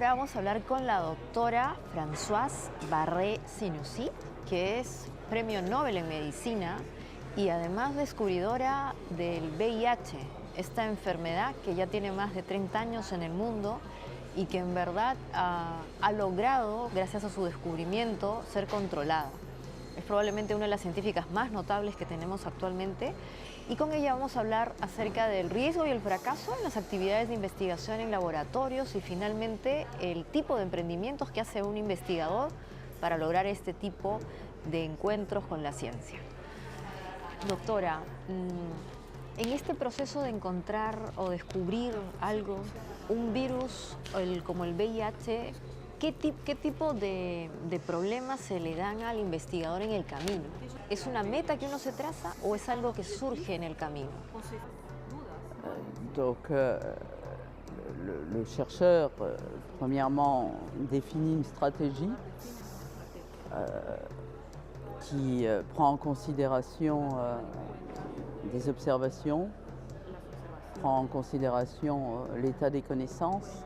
Ahora vamos a hablar con la doctora Françoise Barré-Sinoussi, que es Premio Nobel en Medicina y además descubridora del VIH, esta enfermedad que ya tiene más de 30 años en el mundo y que en verdad ha logrado, gracias a su descubrimiento, ser controlada. Es probablemente una de las científicas más notables que tenemos actualmente y con ella vamos a hablar acerca del riesgo y el fracaso en las actividades de investigación en laboratorios y finalmente el tipo de emprendimientos que hace un investigador para lograr este tipo de encuentros con la ciencia. Doctora, en este proceso de encontrar o descubrir algo, un virus como el VIH, ¿qué tipo de problemas se le dan al investigador en el camino? ¿Es una meta que uno se traza o es algo que surge en el camino? Le chercheur, premièrement, définit une stratégie qui prend en considération des observations, prend en considération l'état des connaissances,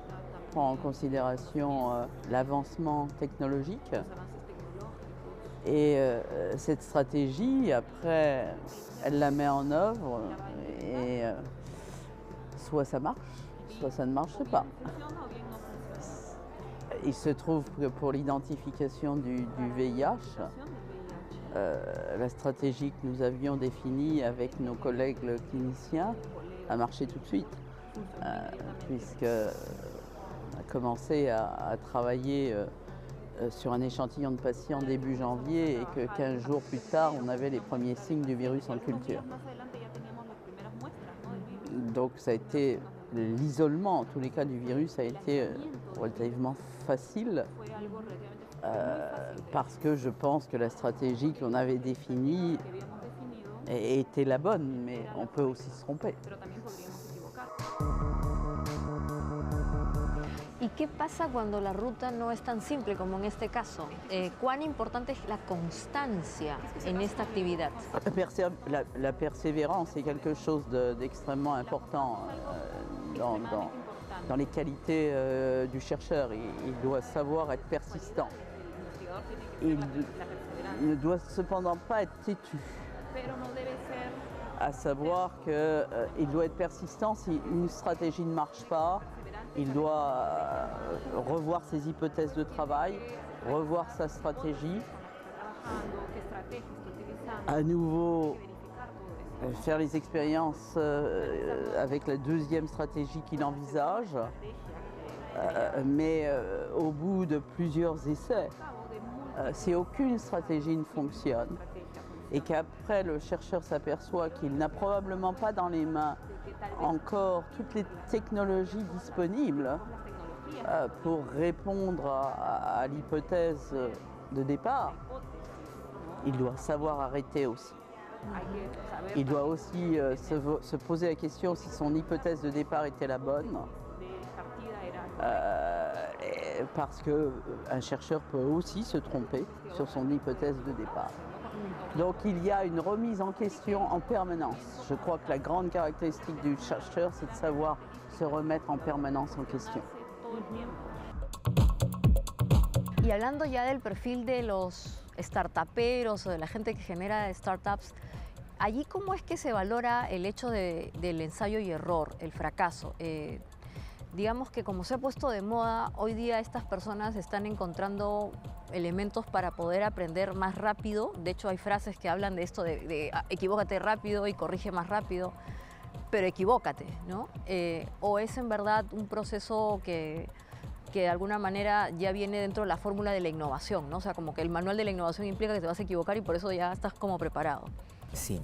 prend en considération l'avancement technologique. Et cette stratégie, après, elle la met en œuvre et soit ça marche, soit ça ne marche pas. Il se trouve que pour l'identification du VIH, la stratégie que nous avions définie avec nos collègues cliniciens a marché tout de suite, puisqu'on a commencé à travailler sur un échantillon de patients début janvier et que 15 jours plus tard, on avait les premiers signes du virus en culture. Donc ça a été l'isolement, en tous les cas du virus, a été relativement facile parce que je pense que la stratégie qu'on avait définie était la bonne, mais on peut aussi se tromper. ¿Y qué pasa cuando la ruta no es tan simple como en este caso? ¿Cuán importante es la constancia en esta actividad? La persévérance est quelque chose d'extrêmement important dans les qualités du chercheur. Il doit savoir être persistant. Il ne doit cependant pas être têtu. À savoir qu'il doit être persistant si une stratégie ne marche pas. Il doit revoir ses hypothèses de travail, revoir sa stratégie, à nouveau faire les expériences avec la deuxième stratégie qu'il envisage, mais au bout de plusieurs essais, si aucune stratégie ne fonctionne et qu'après le chercheur s'aperçoit qu'il n'a probablement pas dans les mains encore toutes les technologies disponibles pour répondre à l'hypothèse de départ, il doit savoir arrêter aussi. Il doit aussi se poser la question si son hypothèse de départ était la bonne, parce qu'un chercheur peut aussi se tromper sur son hypothèse de départ. Donc il y a une remise en question en permanence. Je crois que la grande caractéristique du chercheur, c'est de savoir se remettre en permanence en question. Y hablando ya del perfil de los startuperos o de la gente que genera startups, allí ¿cómo es que se valora el hecho del ensayo y error, el fracaso? Digamos que como se ha puesto de moda, hoy día estas personas están encontrando elementos para poder aprender más rápido. De hecho, hay frases que hablan de esto de equivócate rápido y corrige más rápido, pero equivócate, ¿no? O es en verdad un proceso que de alguna manera ya viene dentro de la fórmula de la innovación, ¿no? O sea, como que el manual de la innovación implica que te vas a equivocar y por eso ya estás como preparado. Sí,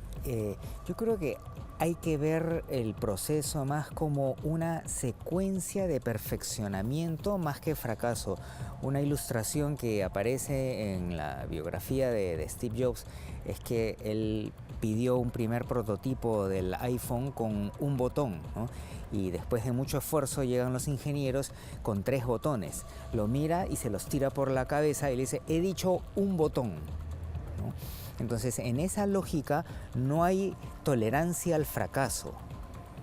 yo creo que hay que ver el proceso más como una secuencia de perfeccionamiento más que fracaso. Una ilustración que aparece en la biografía de Steve Jobs es que él pidió un primer prototipo del iPhone con un botón, ¿no? Y después de mucho esfuerzo llegan los ingenieros con 3 botones. Lo mira y se los tira por la cabeza y le dice, he dicho un botón, ¿no? Entonces, en esa lógica no hay tolerancia al fracaso,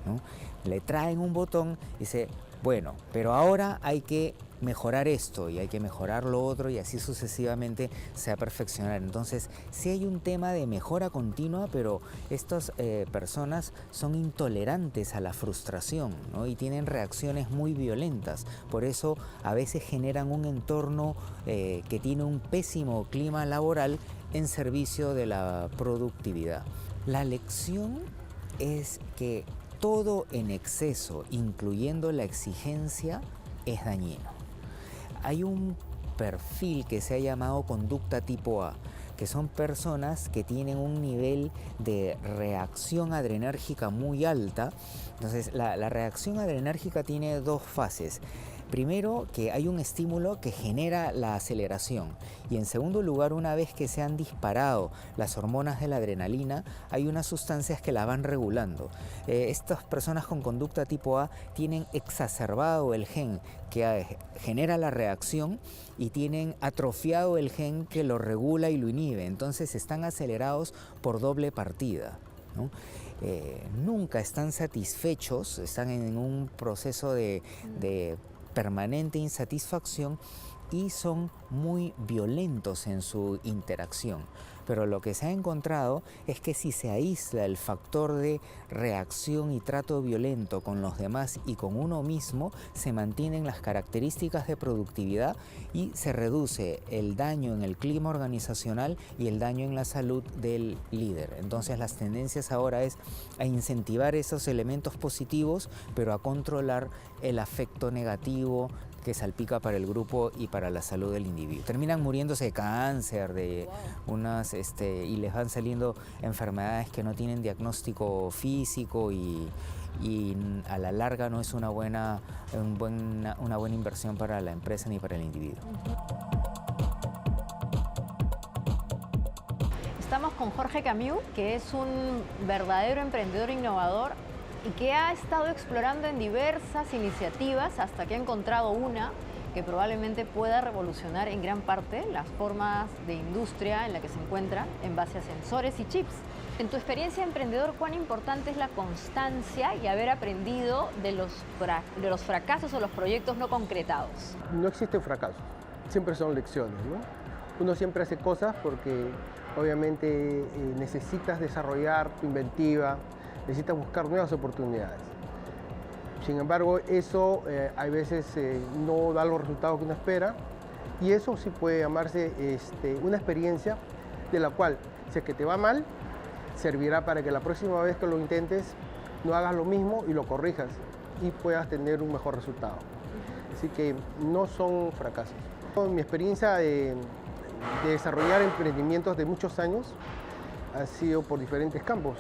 ¿no? Le traen un botón y dice, bueno, pero ahora hay que mejorar esto y hay que mejorar lo otro y así sucesivamente se va a perfeccionar. Entonces sí hay un tema de mejora continua, pero estas personas son intolerantes a la frustración, ¿no? Y tienen reacciones muy violentas. Por eso a veces generan un entorno que tiene un pésimo clima laboral en servicio de la productividad. La lección es que todo en exceso, incluyendo la exigencia, es dañino. Hay un perfil que se ha llamado conducta tipo A, que son personas que tienen un nivel de reacción adrenérgica muy alta. Entonces, la reacción adrenérgica tiene dos fases. Primero, que hay un estímulo que genera la aceleración y en segundo lugar, una vez que se han disparado las hormonas de la adrenalina, hay unas sustancias que la van regulando. Estas personas con conducta tipo A tienen exacerbado el gen que genera la reacción y tienen atrofiado el gen que lo regula y lo inhibe. Entonces están acelerados por doble partida, ¿no? Nunca están satisfechos, están en un proceso de permanente insatisfacción y son muy violentos en su interacción. Pero lo que se ha encontrado es que si se aísla el factor de reacción y trato violento con los demás y con uno mismo, se mantienen las características de productividad y se reduce el daño en el clima organizacional y el daño en la salud del líder. Entonces las tendencias ahora es a incentivar esos elementos positivos, pero a controlar el afecto negativo que salpica para el grupo y para la salud del individuo. Terminan muriéndose de cáncer, de unas, y les van saliendo enfermedades que no tienen diagnóstico físico y a la larga no es una buena inversión para la empresa ni para el individuo. Estamos con Jorge Camus, que es un verdadero emprendedor innovador y que ha estado explorando en diversas iniciativas hasta que ha encontrado una que probablemente pueda revolucionar en gran parte las formas de industria en la que se encuentra en base a sensores y chips. En tu experiencia de emprendedor, ¿cuán importante es la constancia y haber aprendido de los fracasos o los proyectos no concretados? No existe fracaso, siempre son lecciones, ¿no? Uno siempre hace cosas porque obviamente necesitas desarrollar tu inventiva, necesitas buscar nuevas oportunidades. Sin embargo, eso a veces no da los resultados que uno espera y eso sí puede llamarse una experiencia de la cual, si es que te va mal, servirá para que la próxima vez que lo intentes no hagas lo mismo y lo corrijas y puedas tener un mejor resultado. Así que no son fracasos. Mi experiencia de desarrollar emprendimientos de muchos años ha sido por diferentes campos.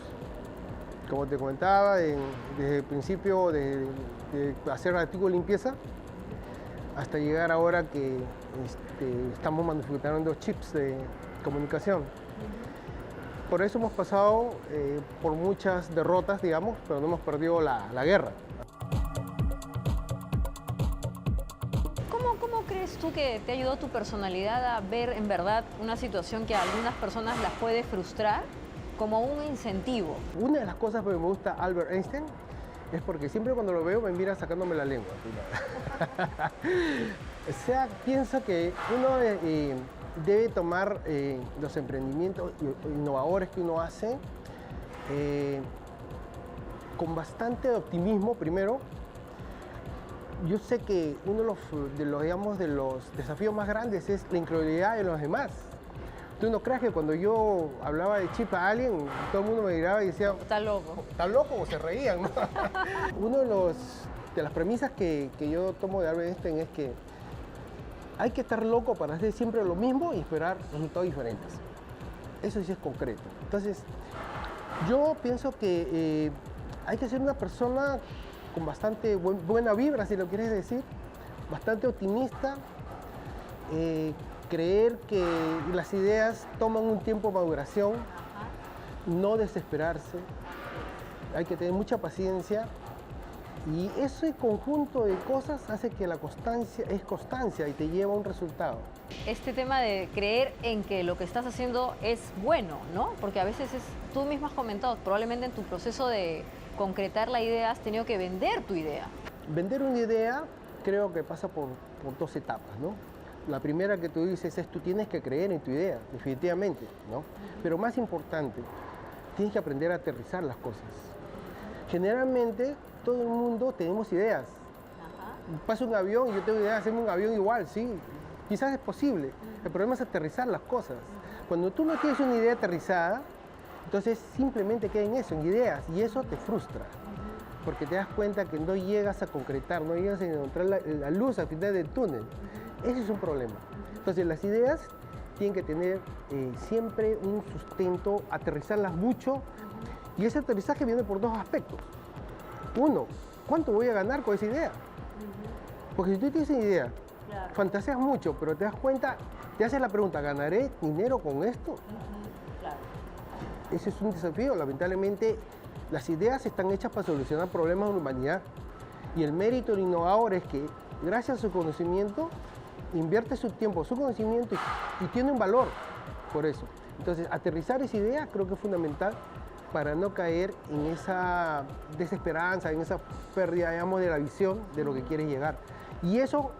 Como te comentaba, desde el principio de hacer artículos de limpieza hasta llegar ahora que estamos manufacturando chips de comunicación. Por eso hemos pasado por muchas derrotas, digamos, pero no hemos perdido la guerra. ¿Cómo crees tú que te ayudó tu personalidad a ver en verdad una situación que a algunas personas las puede frustrar como un incentivo? Una de las cosas que me gusta Albert Einstein es porque siempre cuando lo veo me mira sacándome la lengua. O sea, pienso que uno debe tomar los emprendimientos innovadores que uno hace con bastante optimismo primero. Yo sé que uno de los desafíos más grandes es la incredulidad de los demás. Tú no creas que cuando yo hablaba de chip a alguien, todo el mundo me miraba y decía, Está loco. ¿Está loco? O se reían, ¿no? Una de las premisas que yo tomo de Albert Einstein es que hay que estar loco para hacer siempre lo mismo y esperar resultados diferentes. Eso sí es concreto. Entonces, yo pienso que hay que ser una persona con bastante buena vibra, si lo quieres decir, bastante optimista, creer que las ideas toman un tiempo de maduración, no desesperarse, hay que tener mucha paciencia y ese conjunto de cosas hace que la constancia es constancia y te lleva a un resultado. Este tema de creer en que lo que estás haciendo es bueno, ¿no? Porque a veces tú mismo has comentado, probablemente en tu proceso de concretar la idea has tenido que vender tu idea. Vender una idea creo que pasa por dos etapas, ¿no? La primera que tú dices es tú tienes que creer en tu idea, definitivamente, ¿no? Pero más importante, tienes que aprender a aterrizar las cosas. Generalmente todo el mundo tenemos ideas. Pasa un avión y yo tengo idea de hacerme un avión igual, sí, quizás es posible. El problema es aterrizar las cosas. Cuando tú no tienes una idea aterrizada, entonces simplemente queda en eso, en ideas, y eso te frustra. Porque te das cuenta que no llegas a concretar, no llegas a encontrar la luz al final del túnel. Ese es un problema. Entonces las ideas tienen que tener siempre un sustento, aterrizarlas mucho, y ese aterrizaje viene por dos aspectos. Uno, ¿cuánto voy a ganar con esa idea? Porque si tú tienes una idea, fantaseas mucho, pero te das cuenta, te haces la pregunta, ¿ganaré dinero con esto? Ese es un desafío. Lamentablemente, las ideas están hechas para solucionar problemas de la humanidad. Y el mérito del innovador es que, gracias a su conocimiento, invierte su tiempo, su conocimiento y tiene un valor por eso. Entonces, aterrizar esa idea creo que es fundamental para no caer en esa desesperanza, en esa pérdida, digamos, de la visión de lo que quieres llegar. Y eso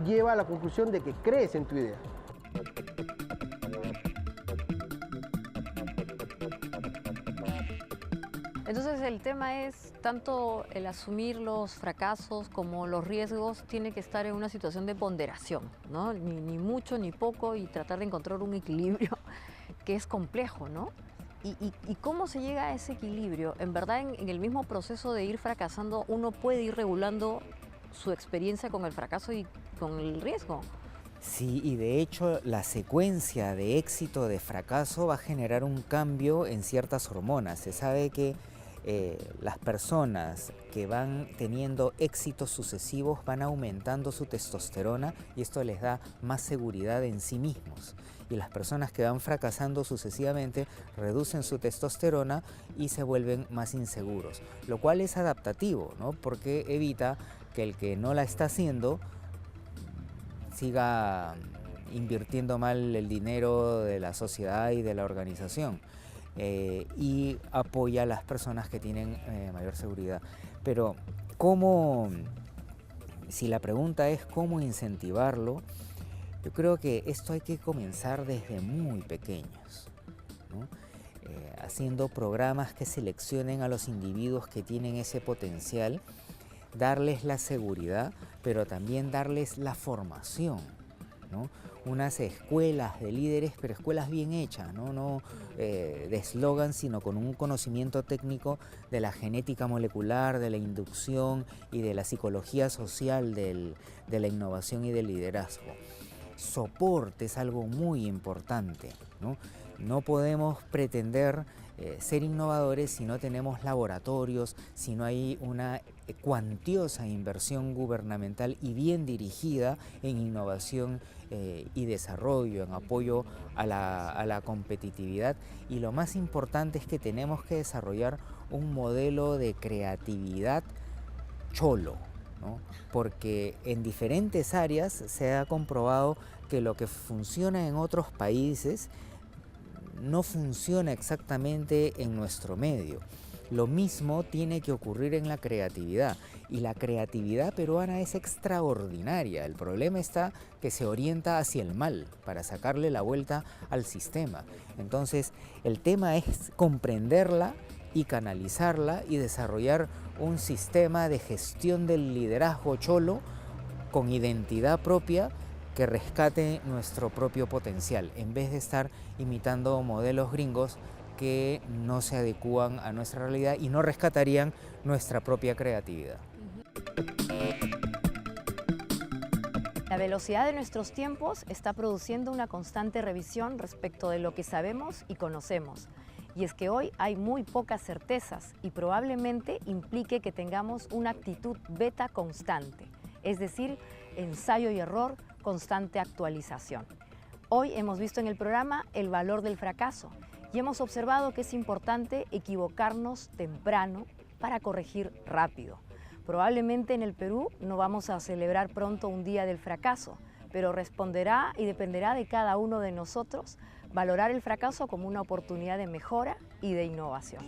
lleva a la conclusión de que crees en tu idea. Entonces el tema es, tanto el asumir los fracasos como los riesgos tiene que estar en una situación de ponderación, ¿no? Ni mucho ni poco, y tratar de encontrar un equilibrio que es complejo, ¿no? ¿Y cómo se llega a ese equilibrio? En verdad, en el mismo proceso de ir fracasando, uno puede ir regulando su experiencia con el fracaso y con el riesgo. Sí, y de hecho la secuencia de éxito, de fracaso va a generar un cambio en ciertas hormonas. Se sabe que las personas que van teniendo éxitos sucesivos van aumentando su testosterona y esto les da más seguridad en sí mismos. Y las personas que van fracasando sucesivamente reducen su testosterona y se vuelven más inseguros, lo cual es adaptativo, ¿no? Porque evita que el que no la está haciendo siga invirtiendo mal el dinero de la sociedad y de la organización. Y apoya a las personas que tienen mayor seguridad. Pero si la pregunta es cómo incentivarlo, yo creo que esto hay que comenzar desde muy pequeños, ¿no? Haciendo programas que seleccionen a los individuos que tienen ese potencial, darles la seguridad, pero también darles la formación, ¿no? Unas escuelas de líderes, pero escuelas bien hechas, no de eslogan, sino con un conocimiento técnico de la genética molecular, de la inducción y de la psicología social de la innovación y del liderazgo. Soporte es algo muy importante, ¿no? No podemos pretender ser innovadores si no tenemos laboratorios, si no hay una cuantiosa inversión gubernamental y bien dirigida en innovación y desarrollo, en apoyo a la competitividad. Y lo más importante es que tenemos que desarrollar un modelo de creatividad cholo, ¿no? Porque en diferentes áreas se ha comprobado que lo que funciona en otros países no funciona exactamente en nuestro medio. Lo mismo tiene que ocurrir en la creatividad, y la creatividad peruana es extraordinaria. El problema está que se orienta hacia el mal para sacarle la vuelta al sistema. Entonces, el tema es comprenderla y canalizarla y desarrollar un sistema de gestión del liderazgo cholo con identidad propia que rescate nuestro propio potencial, en vez de estar imitando modelos gringos que no se adecúan a nuestra realidad y no rescatarían nuestra propia creatividad. La velocidad de nuestros tiempos está produciendo una constante revisión respecto de lo que sabemos y conocemos. Y es que hoy hay muy pocas certezas y probablemente implique que tengamos una actitud beta constante, es decir, ensayo y error, constante actualización. Hoy hemos visto en el programa el valor del fracaso y hemos observado que es importante equivocarnos temprano para corregir rápido. Probablemente en el Perú no vamos a celebrar pronto un día del fracaso, pero responderá y dependerá de cada uno de nosotros valorar el fracaso como una oportunidad de mejora y de innovación.